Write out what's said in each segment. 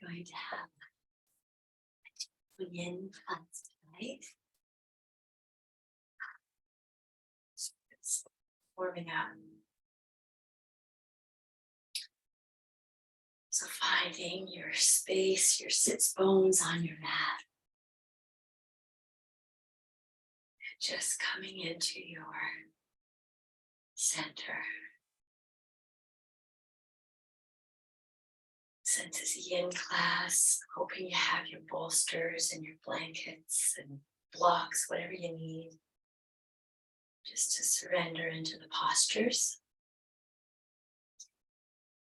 We're going to have a Yin Class tonight. So it's warming up. So finding your space, your sits bones on your mat. And just coming into your center. Since it's Yin Class, hoping you have your bolsters and your blankets and blocks, whatever you need, just to surrender into the postures.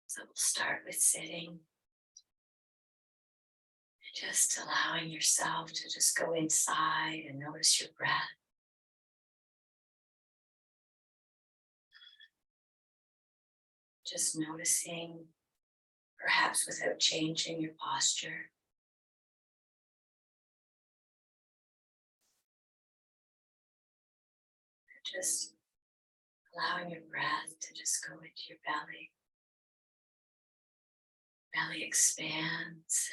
So we'll start with sitting and just allowing yourself to just go inside and notice your breath. Just noticing, perhaps without changing your posture. Just allowing your breath to just go into your belly. Belly expands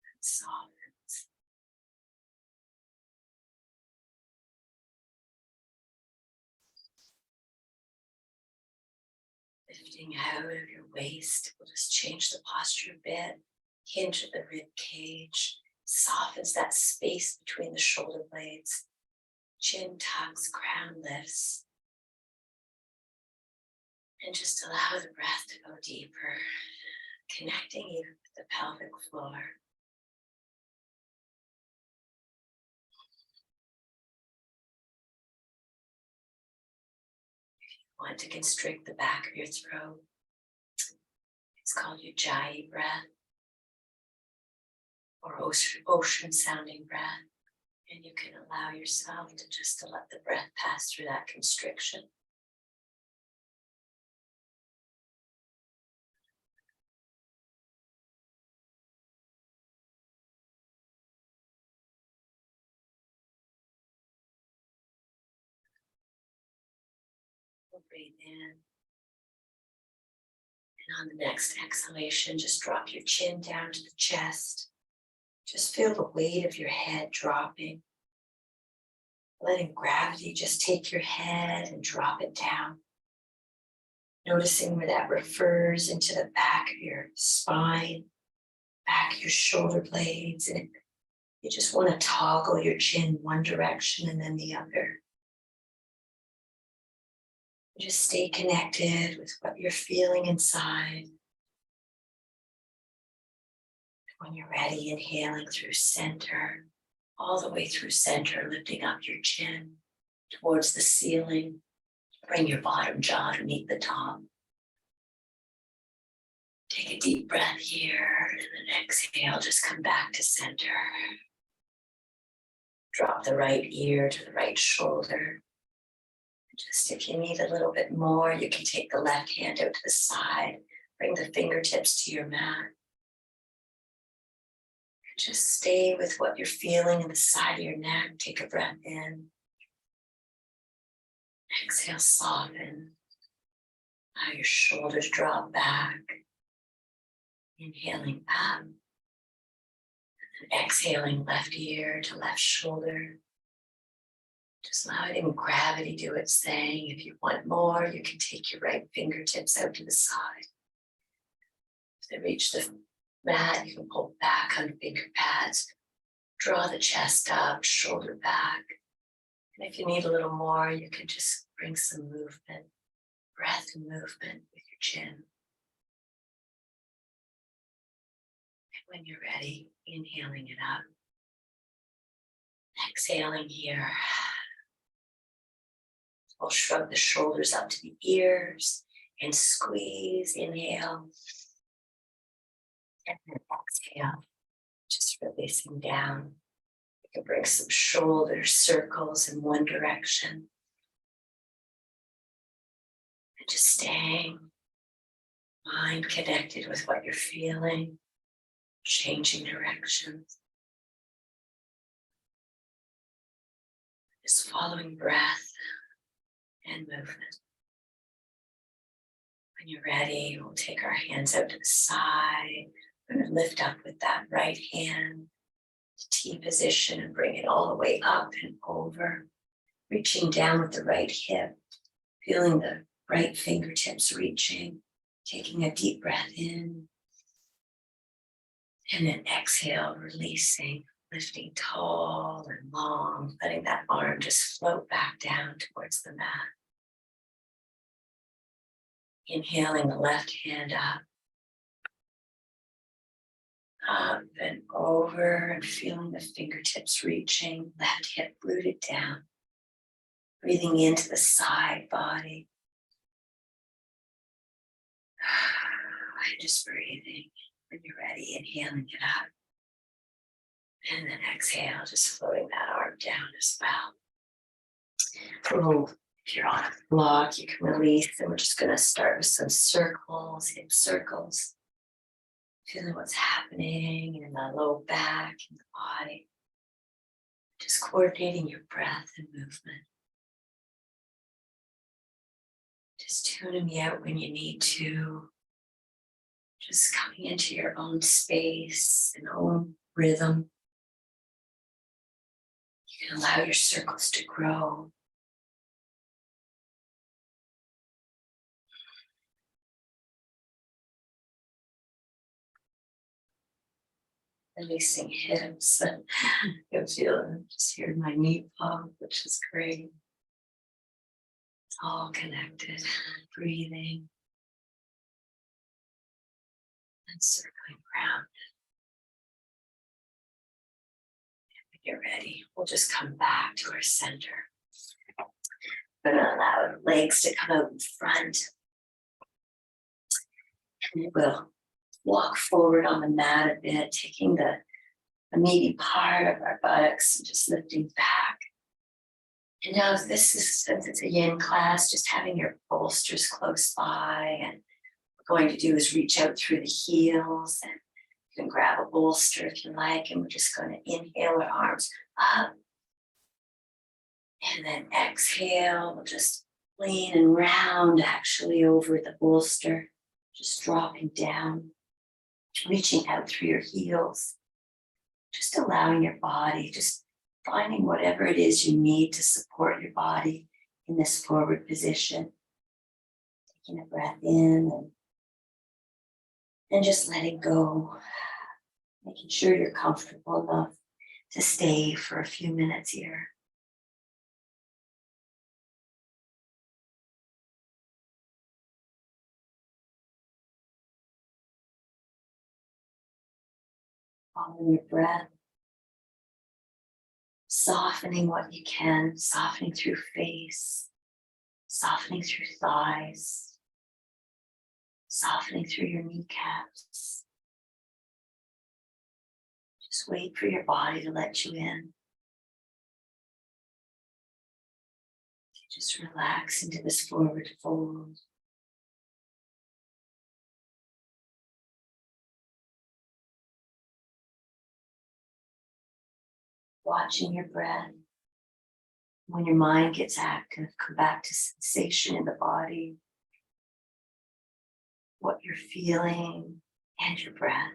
and softens. Lifting out of your waist, we'll just change the posture a bit. Hinge at the rib cage, softens that space between the shoulder blades. Chin tucks, crown lifts. And just allow the breath to go deeper, connecting even with the pelvic floor. If you want to constrict the back of your throat, it's called your Ujjayi breath, or ocean sounding breath. And you can allow yourself to just to let the breath pass through that constriction. We'll breathe in. And on the next exhalation, just drop your chin down to the chest. Just feel the weight of your head dropping. Letting gravity just take your head and drop it down. Noticing where that refers into the back of your spine, back of your shoulder blades. And you just want to toggle your chin one direction and then the other. Just stay connected with what you're feeling inside. When you're ready, inhaling through center, all the way through center, lifting up your chin towards the ceiling. Bring your bottom jaw to meet the top. Take a deep breath here, and then exhale, just come back to center. Drop the right ear to the right shoulder. Just if you need a little bit more, you can take the left hand out to the side. Bring the fingertips to your mat. Just stay with what you're feeling in the side of your neck. Take a breath in. Exhale, soften. Allow your shoulders drop back. Inhaling up. And exhaling left ear to left shoulder. Just letting gravity do its thing. If you want more, you can take your right fingertips out to the side. If they reach the mat, you can pull back on finger pads. Draw the chest up, shoulder back. And if you need a little more, you can just bring some movement, breath and movement with your chin. And when you're ready, inhaling it up. Exhaling here. We'll shrug the shoulders up to the ears and squeeze. Inhale. And then exhale. Just releasing down. You can bring some shoulder circles in one direction. And just staying mind connected with what you're feeling. Changing directions. Just following breath and movement. When you're ready, we'll take our hands out to the side, I'm going to lift up with that right hand to T position and bring it all the way up and over, reaching down with the right hip, feeling the right fingertips reaching, taking a deep breath in, and then exhale, releasing, lifting tall and long, letting that arm just float back down towards the mat. Inhaling the left hand up and over, and feeling the fingertips reaching, left hip rooted down. Breathing into the side body. And just breathing. When you're ready, inhaling it up. And then exhale, just floating that arm down as well. Oh, if you're on a block, you can release. And we're just going to start with some circles, hip circles. Feeling what's happening in the low back, in the body. Just coordinating your breath and movement. Just tuning me out when you need to. Just coming into your own space and own rhythm. You can allow your circles to grow. Releasing hips. You feel just hearing my knee pump, which is great. It's all connected. Breathing and circling around. When you're ready, we'll just come back to our center. We're going to allow the legs to come out in front. And we'll walk forward on the mat a bit, taking the meaty part of our buttocks and just lifting back. And now this is, since it's a Yin class, just having your bolsters close by. And what we're going to do is reach out through the heels, and you can grab a bolster if you like. And we're just going to inhale our arms up. And then exhale, we'll just lean and round actually over the bolster, just dropping down, reaching out through your heels, just allowing your body, just finding whatever it is you need to support your body in this forward position. Taking a breath in and just letting go, making sure you're comfortable enough to stay for a few minutes here. Following your breath, softening what you can, softening through face, softening through thighs, softening through your kneecaps. Just wait for your body to let you in. Just relax into this forward fold. Watching your breath. When your mind gets active, come back to sensation in the body, what you're feeling, and your breath.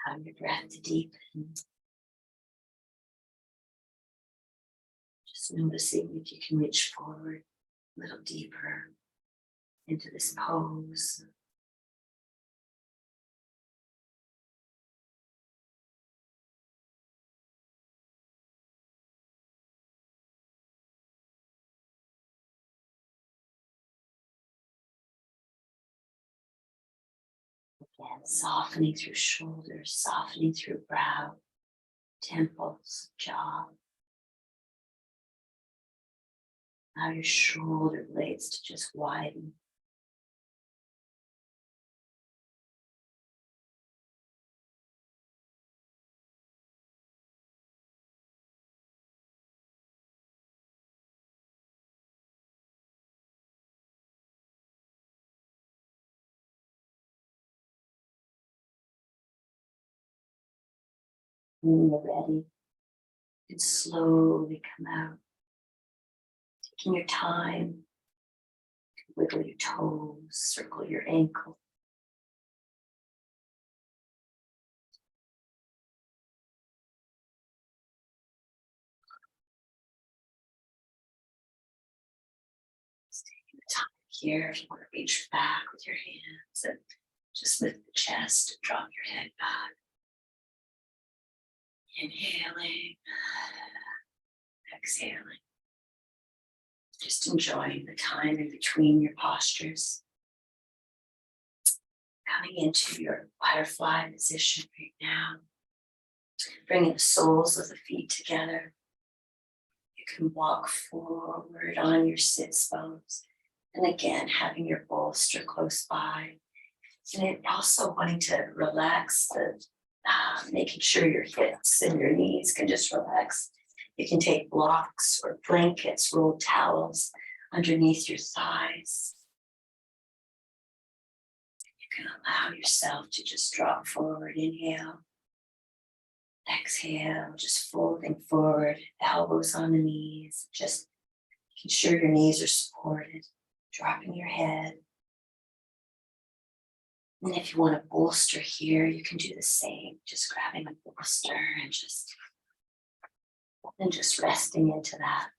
Allow your breath to deepen. Just noticing if you can reach forward a little deeper into this pose. Again, softening through shoulders, softening through brow, temples, jaw. Allow your shoulder blades to just widen. When you're ready, you can slowly come out, taking your time. Wiggle your toes, circle your ankle. Just taking the time here, if you want to reach back with your hands and just lift the chest and drop your head back. Inhaling, exhaling. Just enjoying the time in between your postures. Coming into your butterfly position right now. Bringing the soles of the feet together. You can walk forward on your sits bones. And again, having your bolster close by. And also wanting to relax making sure your hips and your knees can just relax. You can take blocks or blankets, rolled towels underneath your thighs. You can allow yourself to just drop forward. Inhale. Exhale, just folding forward, elbows on the knees, just making sure your knees are supported, dropping your head. And if you want to bolster here, you can do the same, just grabbing a bolster and just resting into that.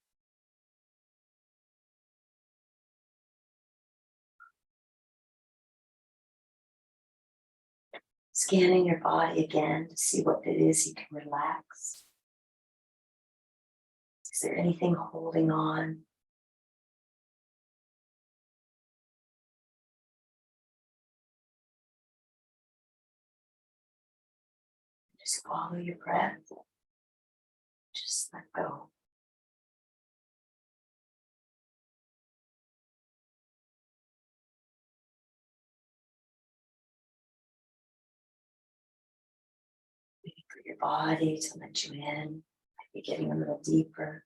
Scanning your body again to see what it is you can relax. Is there anything holding on? Just follow your breath. Just let go. Waiting for your body to let you in. Might be getting a little deeper.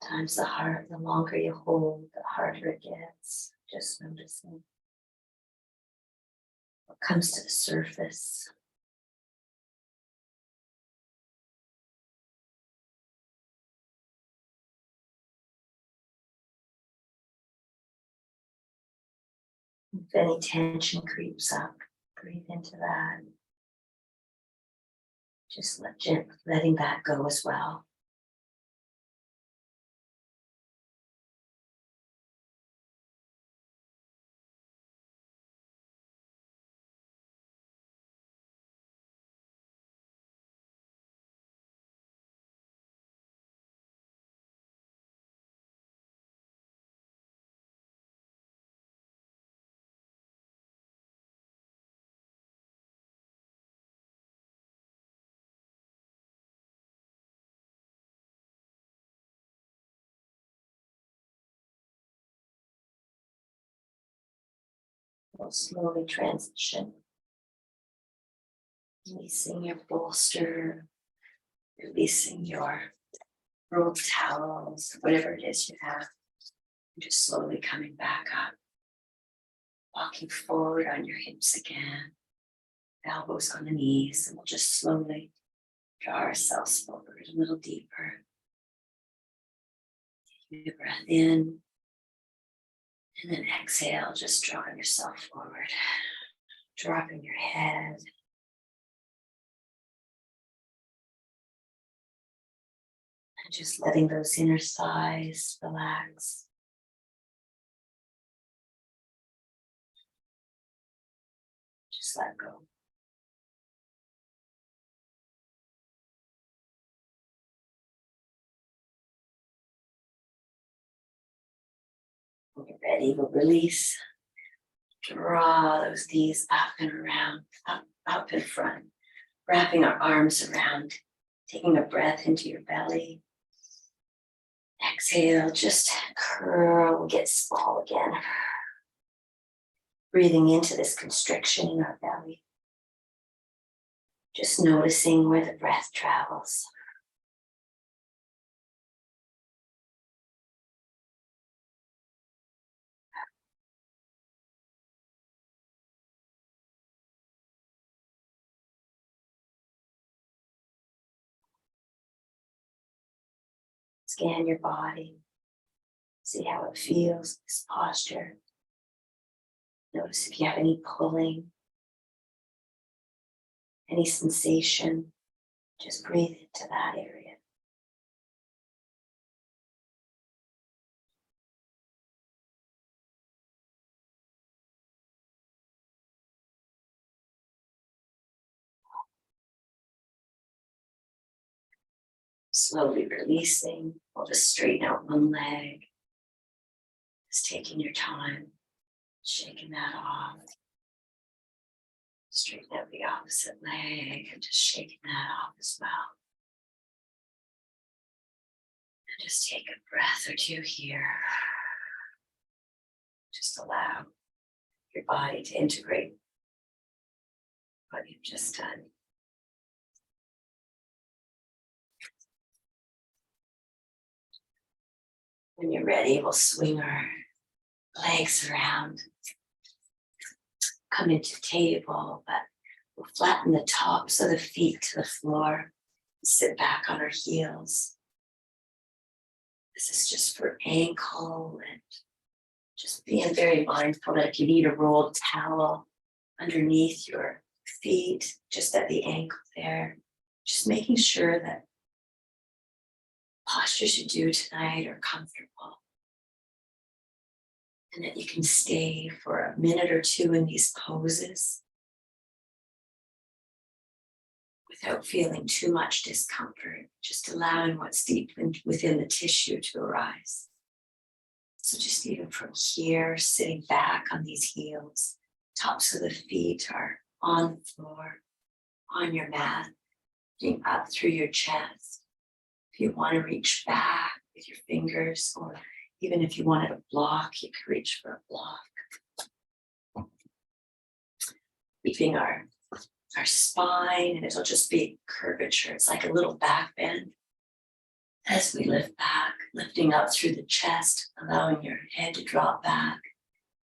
Sometimes the longer you hold, the harder it gets. Just noticing what comes to the surface. If any tension creeps up, breathe into that. Just letting that go as well. We'll slowly transition. Releasing your bolster, releasing your rolled towels, whatever it is you have. Just slowly coming back up. Walking forward on your hips again. Elbows on the knees, and we'll just slowly draw ourselves forward a little deeper. Taking a breath in, and then exhale, just drawing yourself forward. Dropping your head. And just letting those inner thighs relax. Just let go. When you're ready, we'll release. Draw those knees up and around, up in front. Wrapping our arms around, taking a breath into your belly. Exhale, just curl, get small again. Breathing into this constriction in our belly. Just noticing where the breath travels. Scan your body. See how it feels, this posture. Notice if you have any pulling, any sensation. Just breathe into that area. Slowly releasing. We'll just straighten out one leg. Just taking your time, shaking that off. Straighten out the opposite leg and just shaking that off as well. And just take a breath or two here. Just allow your body to integrate what you've just done. When you're ready, we'll swing our legs around. Come into table, but we'll flatten the tops of the feet to the floor. Sit back on our heels. This is just for ankle and just being very mindful that if you need a rolled towel underneath your feet, just at the ankle there, just making sure that postures you do tonight are comfortable and that you can stay for a minute or two in these poses without feeling too much discomfort, just allowing what's deep within the tissue to arise. So just even from here, sitting back on these heels, tops of the feet are on the floor, on your mat, getting up through your chest. If you want to reach back with your fingers, or even if you wanted a block, you could reach for a block. Keeping our spine, and it'll just be curvature. It's like a little back bend. As we lift back, lifting up through the chest, allowing your head to drop back,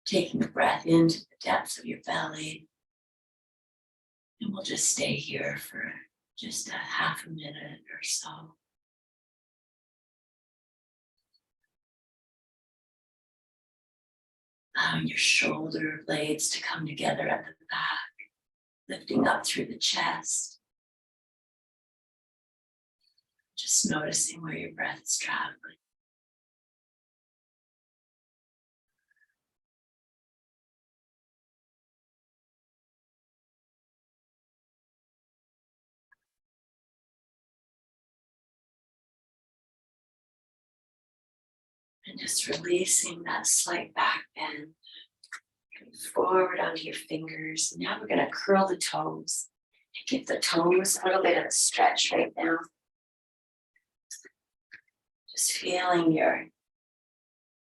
taking a breath into the depths of your belly. And we'll just stay here for just a half a minute or so. Allowing your shoulder blades to come together at the back, lifting up through the chest. Just noticing where your breath is traveling. And just releasing that slight back bend. Coming forward onto your fingers. And now we're going to curl the toes. Give the toes a little bit of a stretch right now. Just feeling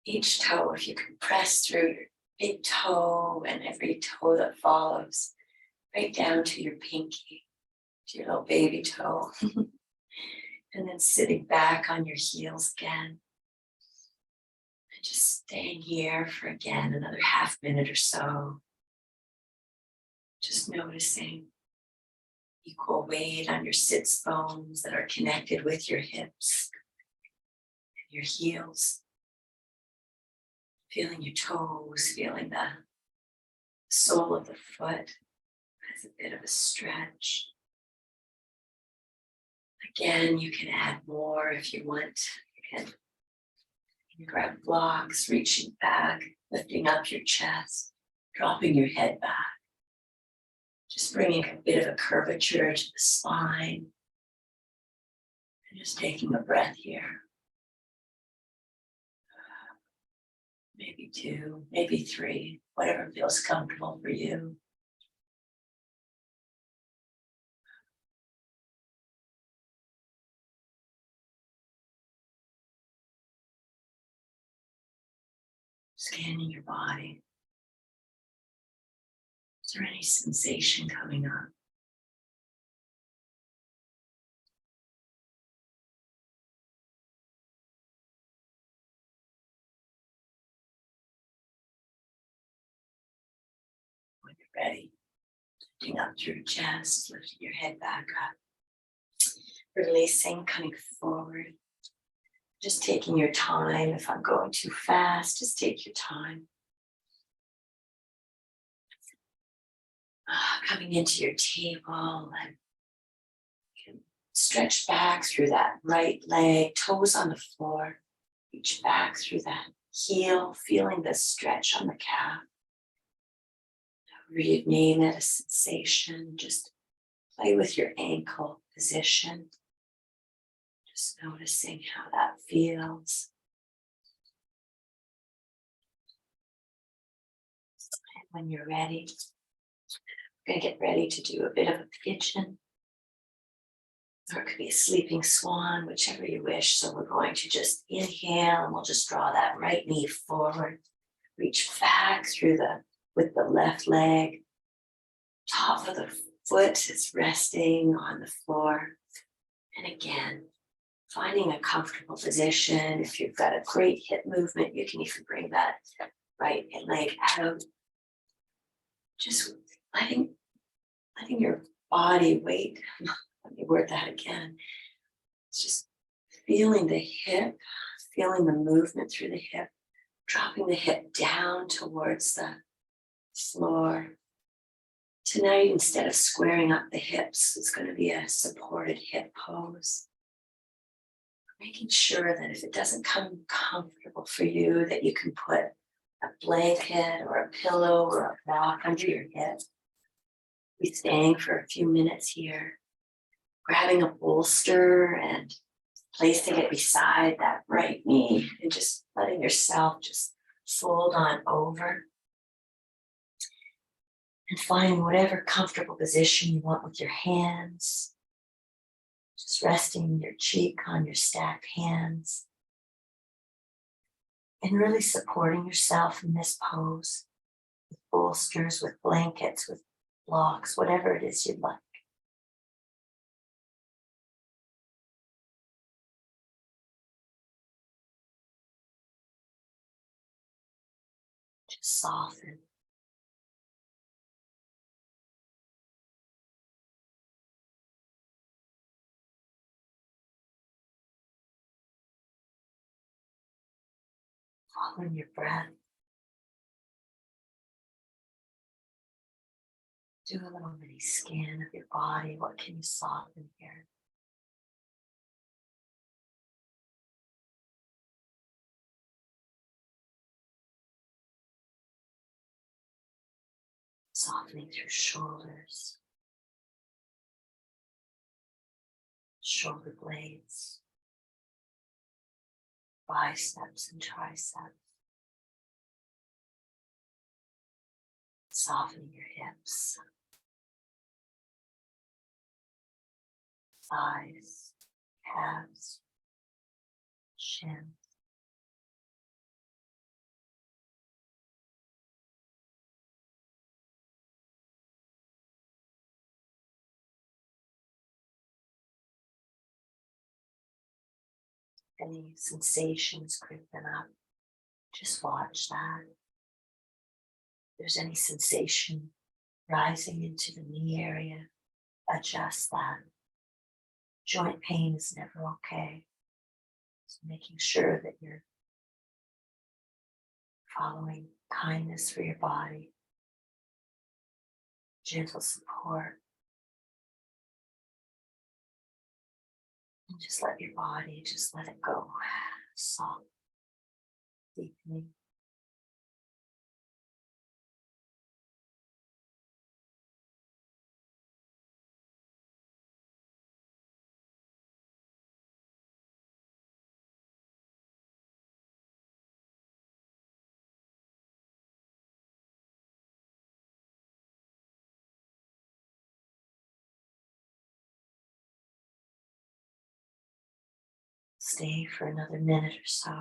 each toe, if you can press through your big toe and every toe that follows, right down to your pinky, to your little baby toe. And then sitting back on your heels again. And just staying here for again another half minute or so. Just noticing equal weight on your sits bones that are connected with your hips and your heels. Feeling your toes, feeling the sole of the foot as a bit of a stretch. Again, you can add more if you want. You can grab blocks, reaching back, lifting up your chest, dropping your head back. Just bringing a bit of a curvature to the spine. And just taking a breath here. Maybe 2, maybe 3, whatever feels comfortable for you. Scanning your body. Is there any sensation coming up? When you're ready, lifting up through your chest, lifting your head back up, releasing, coming forward. Just taking your time. If I'm going too fast, just take your time. Coming into your table and you can stretch back through that right leg, toes on the floor, reach back through that heel, feeling the stretch on the calf. Rename it a sensation. Just play with your ankle position. Just noticing how that feels. And when you're ready, we're going to get ready to do a bit of a pigeon. Or it could be a sleeping swan, whichever you wish. So we're going to just inhale and we'll just draw that right knee forward. Reach back with the left leg. Top of the foot is resting on the floor. And again, finding a comfortable position. If you've got a great hip movement, you can even bring that right leg out. Just letting your body weight, let me word that again. It's just feeling the hip, feeling the movement through the hip, dropping the hip down towards the floor. Tonight, instead of squaring up the hips, it's going to be a supported hip pose. Making sure that if it doesn't come comfortable for you, that you can put a blanket or a pillow or a rock under your head. Be staying for a few minutes here, grabbing a bolster and placing it beside that right knee and just letting yourself just fold on over. And find whatever comfortable position you want with your hands. Just resting your cheek on your stacked hands. And really supporting yourself in this pose. With bolsters, with blankets, with blocks, whatever it is you'd like. Just soften. Following your breath. Do a little mini scan of your body. What can you soften here? Softening through shoulders, shoulder blades, biceps and triceps. Softening your hips, thighs, calves, shin. Any sensations creeping up, just watch that. If there's any sensation rising into the knee area, adjust that. Joint pain is never okay. So making sure that you're following kindness for your body, gentle support. And just let your body, just let it go. Soft, deepening. Stay for another minute or so.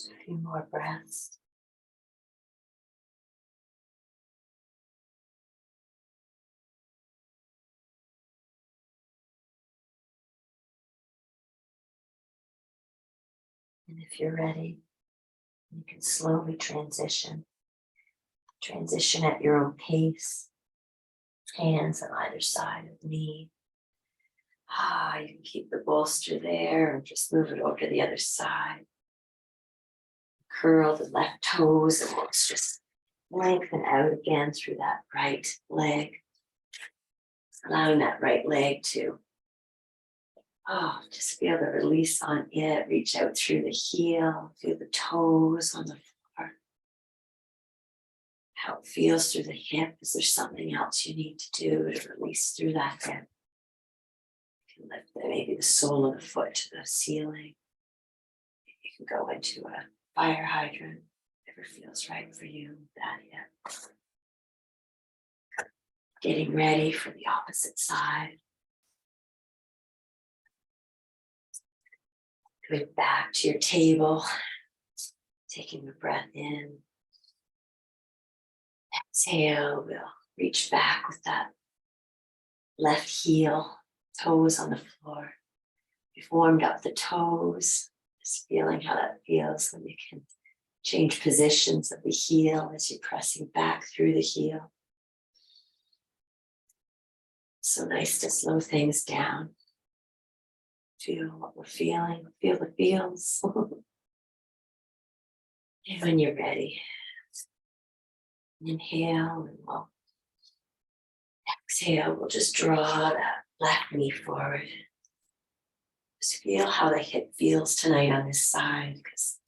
A few more breaths. And if you're ready, you can slowly transition. Transition at your own pace. Hands on either side of the knee. You can keep the bolster there and just move it over to the other side. Curl the left toes and let's just lengthen out again through that right leg. Allowing that right leg to just feel the release on it. Reach out through the heel, feel the toes on the floor. How it feels through the hip. Is there something else you need to do to release through that hip? You can lift maybe the sole of the foot to the ceiling. You can go into a fire hydrant, whatever feels right for you with that hip. Getting ready for the opposite side. Going back to your table, taking a breath in. Exhale, we'll reach back with that left heel, toes on the floor. We've warmed up the toes, just feeling how that feels when you can change positions of the heel as you're pressing back through the heel. So nice to slow things down. Feel what we're feeling, feel the feels. And when you're ready, inhale and we'll exhale. We'll just draw that left knee forward. Just feel how the hip feels tonight on this side, because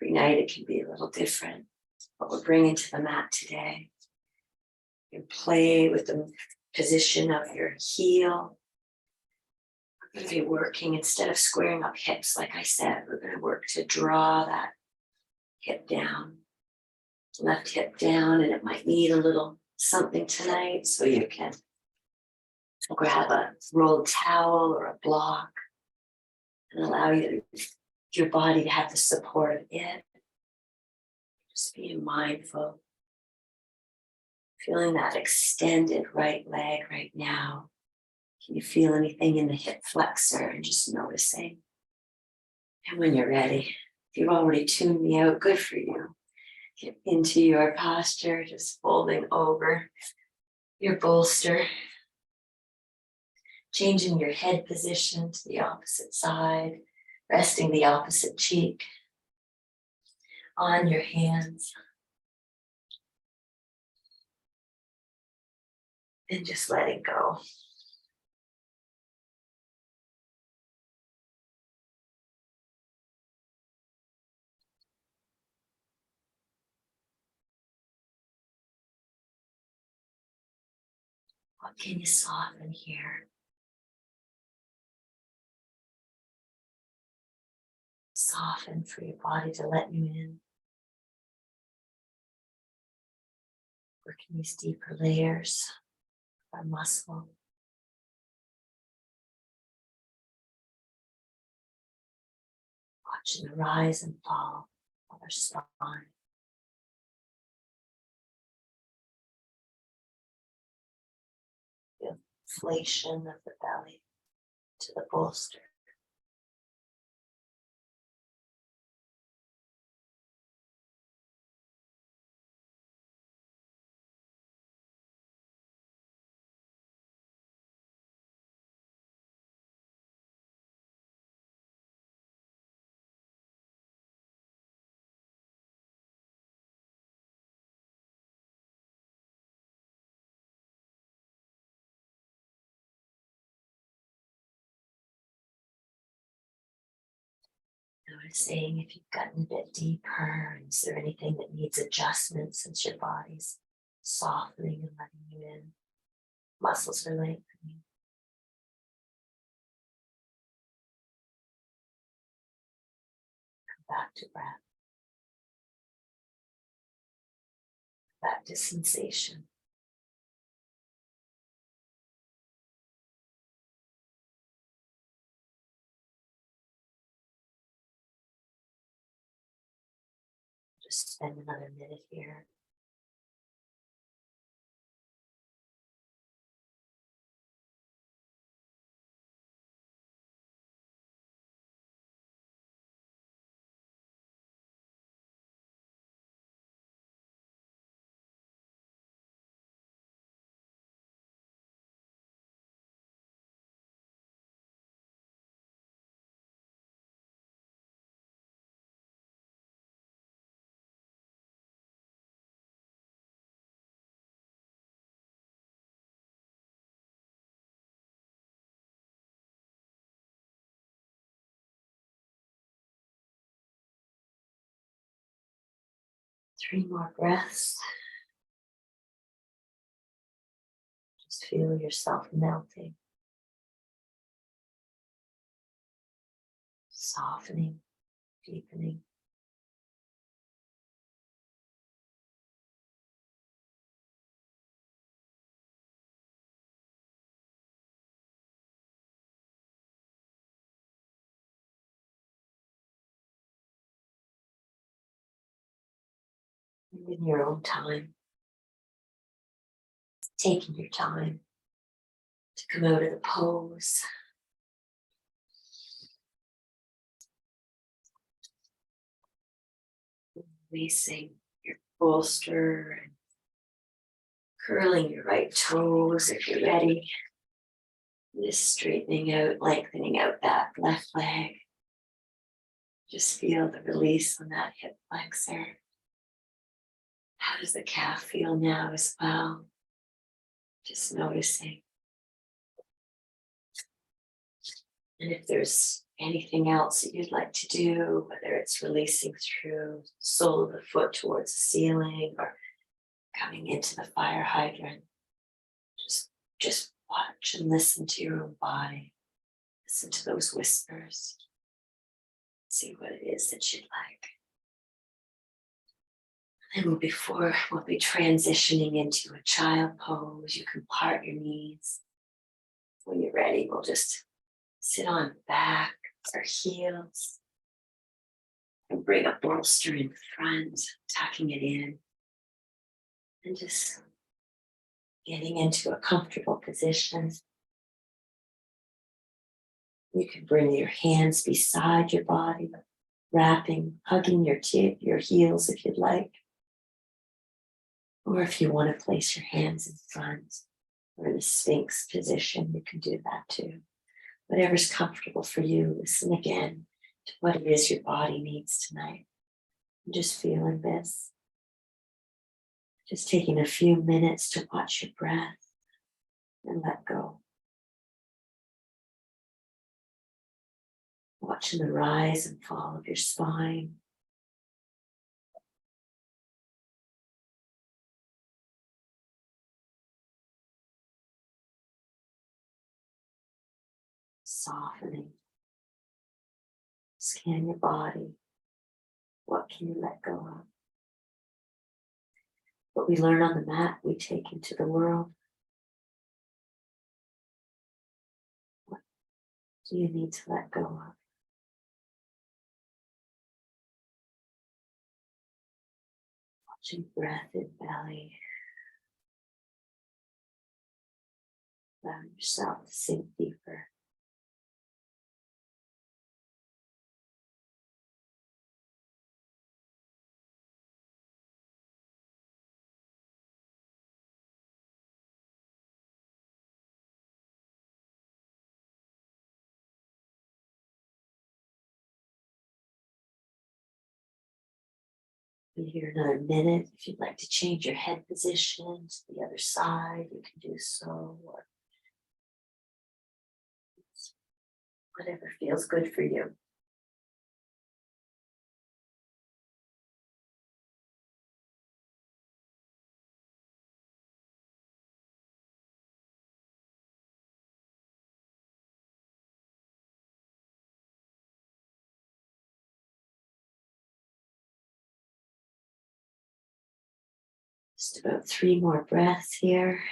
every night it can be a little different. What we're bringing to the mat today. You can play with the position of your heel. We're going to be working, instead of squaring up hips, like I said, we're going to work to draw that hip down. Left hip down, and it might need a little something tonight, so you can grab a rolled towel or a block and allow your body to have the support of it. Just being mindful, feeling that extended right leg right now. Can you feel anything in the hip flexor? And just noticing. And when you're ready, if you've already tuned me out, good for you. Get into your posture, just folding over your bolster. Changing your head position to the opposite side, resting the opposite cheek on your hands. And just letting go. What can you soften here? Soften for your body to let you in. Working these deeper layers of our muscle. Watching the rise and fall of our spine. The inflation of the belly to the bolster. Noticing if you've gotten a bit deeper. Is there anything that needs adjustment since your body's softening and letting you in? Muscles are lengthening. Come back to breath. Back to sensation. Just spend another minute here. Three more breaths. Just feel yourself melting, softening, deepening. And in your own time, taking your time to come out of the pose. Releasing your bolster and curling your right toes if you're ready. Just straightening out, lengthening out that left leg. Just feel the release on that hip flexor. How does the calf feel now as well? Just noticing. And if there's anything else that you'd like to do, whether it's releasing through the sole of the foot towards the ceiling or coming into the fire hydrant, just watch and listen to your own body. Listen to those whispers. See what it is that you'd like. And before we'll be transitioning into a child pose, you can part your knees. When you're ready, we'll just sit on back, our heels, and bring a bolster in front, tucking it in, and just getting into a comfortable position. You can bring your hands beside your body, wrapping, hugging your heels if you'd like. Or if you want to place your hands in front or in the Sphinx position, you can do that too. Whatever's comfortable for you, listen again to what it is your body needs tonight. I'm just feeling this. Just taking a few minutes to watch your breath and let go. Watching the rise and fall of your spine. Softening. Scan your body. What can you let go of? What we learn on the mat, we take into the world. What do you need to let go of? Watching breath in belly. Allow yourself to sink deeper. Be here another minute. If you'd like to change your head position to the other side, you can do so. Or whatever feels good for you. Just about 3 more breaths here.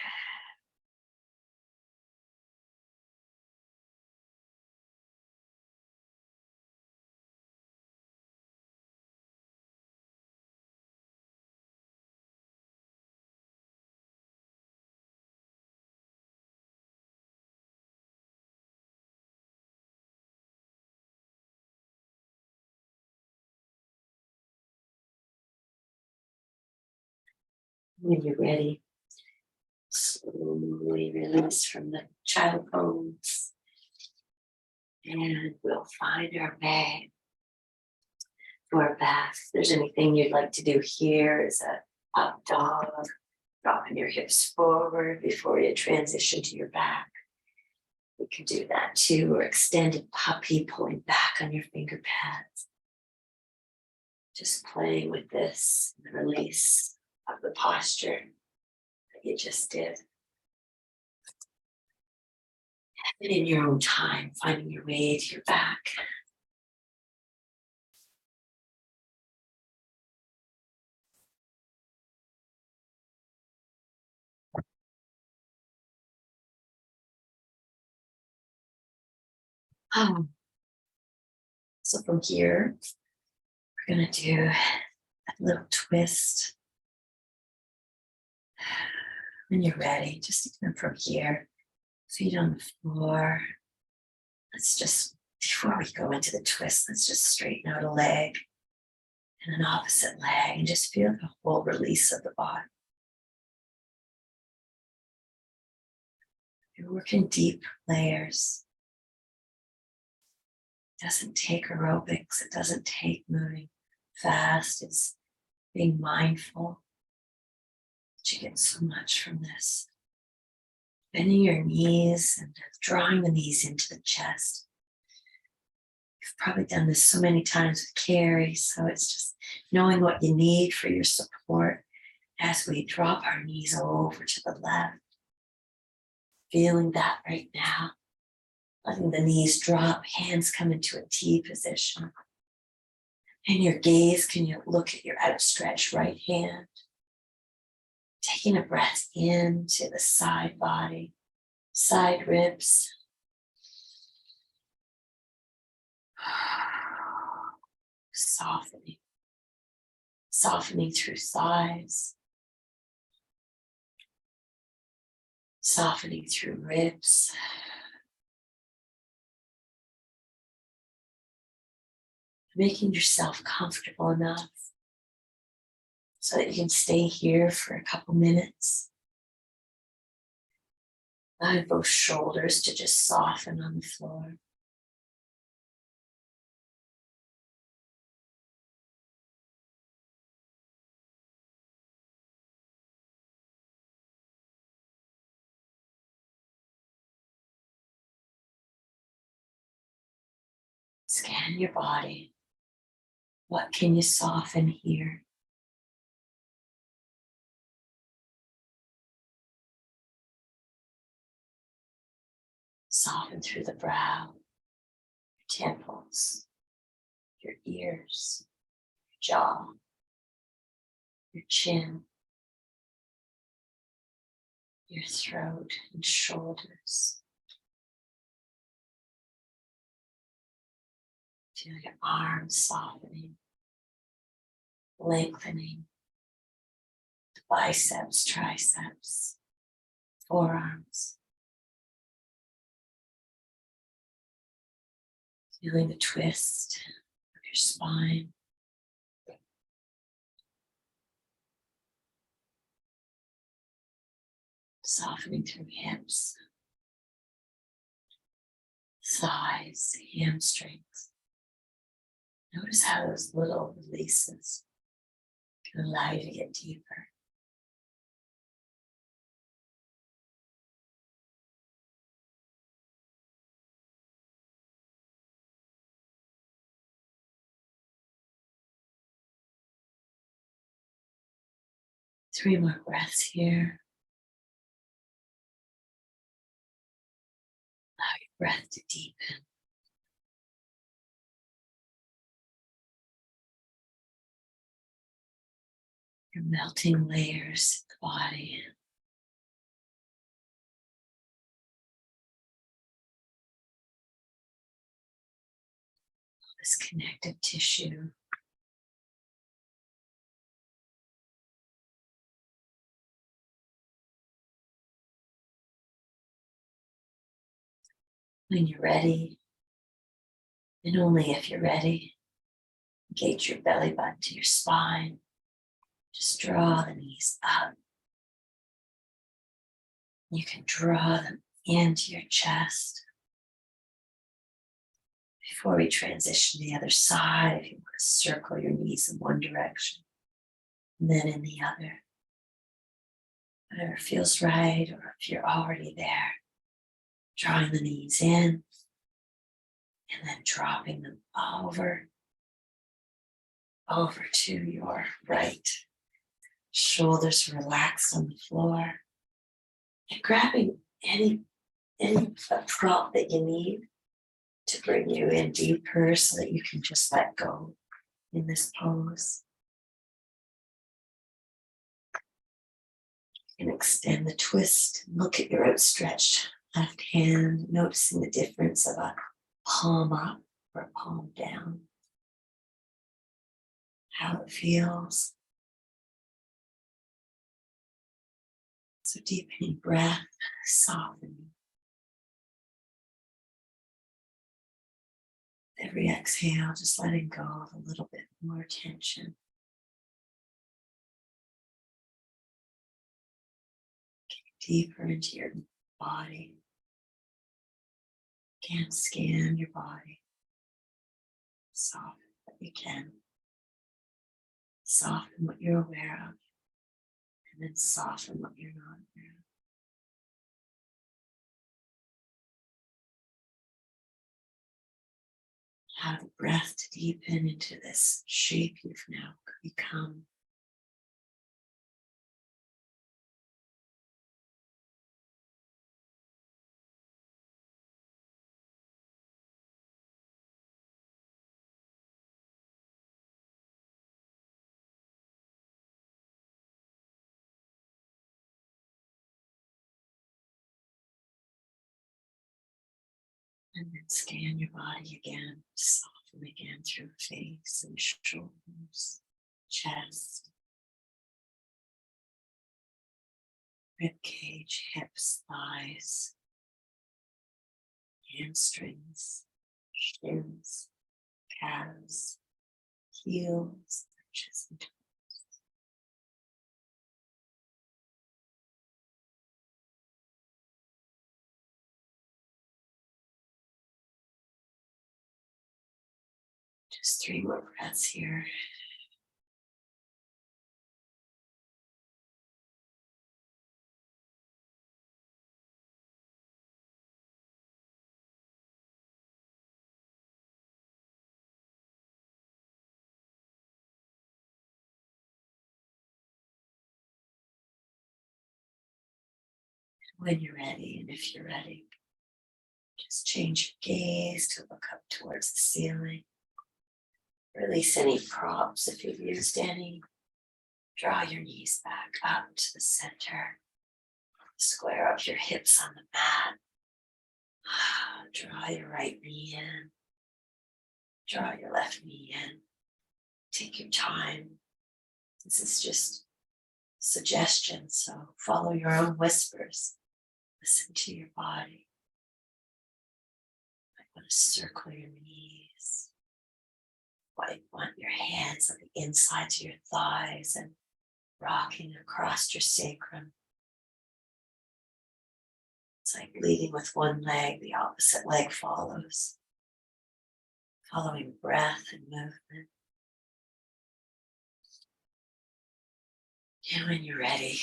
When you're ready, slowly release from the child pose. And we'll find our way to our back. If there's anything you'd like to do here, is a up dog, dropping your hips forward before you transition to your back. We can do that too, or extended puppy, pulling back on your finger pads. Just playing with this, and the release of the posture that you just did. And in your own time, finding your way to your back. So from here, we're going to do a little twist. When you're ready, just even from here, feet on the floor. Let's just, before we go into the twist, let's just straighten out a leg and an opposite leg and just feel the whole release of the body. You're working deep layers. It doesn't take aerobics. It doesn't take moving fast. It's being mindful. But you get so much from this. Bending your knees and drawing the knees into the chest. You've probably done this so many times with Carrie, so it's just knowing what you need for your support as we drop our knees over to the left. Feeling that right now. Letting the knees drop, hands come into a T position. And your gaze, can you look at your outstretched right hand? Taking a breath into the side body, side ribs. Softening. Softening through thighs. Softening through ribs. Making yourself comfortable enough so that you can stay here for a couple minutes. Allowing both shoulders to just soften on the floor. Scan your body. What can you soften here? Soften through the brow, your temples, your ears, your jaw, your chin, your throat and shoulders. Feel your arms softening, lengthening, the biceps, triceps, forearms. Feeling the twist of your spine. Softening through hips, thighs, hamstrings. Notice how those little releases can allow you to get deeper. Three more breaths here. Allow your breath to deepen. You're melting layers in the body. All this connective tissue. When you're ready, and only if you're ready, engage your belly button to your spine. Just draw the knees up You can draw them into your chest. Before we transition to the other side, if you want to circle your knees in one direction, and then in the other. Whatever feels right, or if you're already there, drawing the knees in, and then dropping them over to your right. Shoulders relaxed on the floor. And grabbing any prop that you need to bring you in deeper so that you can just let go in this pose. You can extend the twist. Look at your outstretched left hand, noticing the difference of a palm up or a palm down. How it feels. So deepening breath, softening. Every exhale, just letting go of a little bit more tension. Deeper into your body. Again, scan your body. Soften what you can. Soften what you're aware of. And then soften what you're not aware of. Allow the breath to deepen into this shape you've now become. And then scan your body again, soften again through face and shoulders, chest, rib cage, hips, thighs, hamstrings, shins, calves, heels, arches, and toes. Just 3 more breaths here. When you're ready, and if you're ready, just change your gaze to look up towards the ceiling. Release any props if you've used any. Draw your knees back up to the center. Square up your hips on the mat. Draw your right knee in. Draw your left knee in. Take your time. This is just suggestion, so follow your own whispers. Listen to your body. You might want to circle your knees. You might want your hands on the insides of your thighs and rocking across your sacrum. It's like leading with one leg, the opposite leg follows. Following breath and movement. And when you're ready,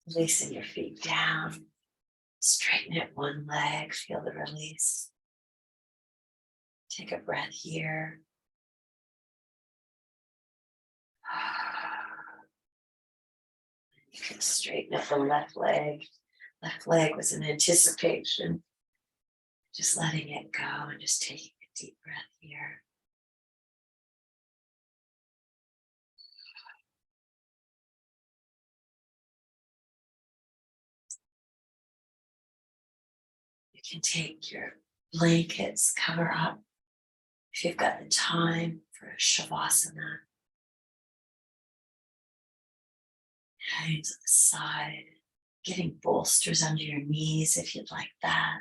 releasing your feet down, straighten at one leg, feel the release. Take a breath here. You can straighten up the left leg. Left leg was in anticipation. Just letting it go and just taking a deep breath here. You can take your blankets, cover up if you've got the time for a shavasana. Hands on the side, getting bolsters under your knees if you'd like that.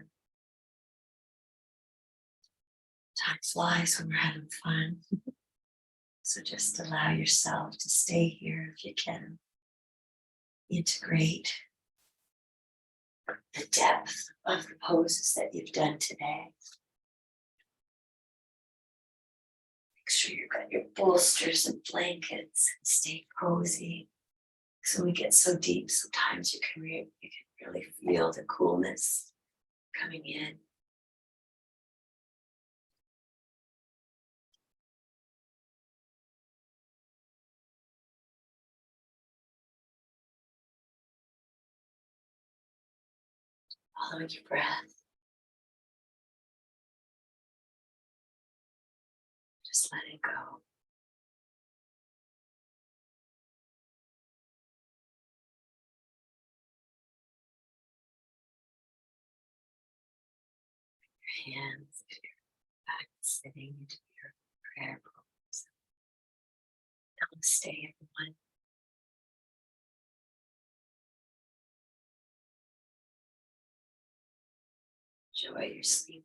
Time flies when we're having fun. So just allow yourself to stay here if you can. integrate the depth of the poses that you've done today. Make sure you've got your bolsters and blankets and stay cozy. So when we get so deep, sometimes you can really feel the coolness coming in. Following your breath. Just let it go. Your hands, if you're back sitting into your prayer pose. Namaste, everyone. Enjoy your sleep.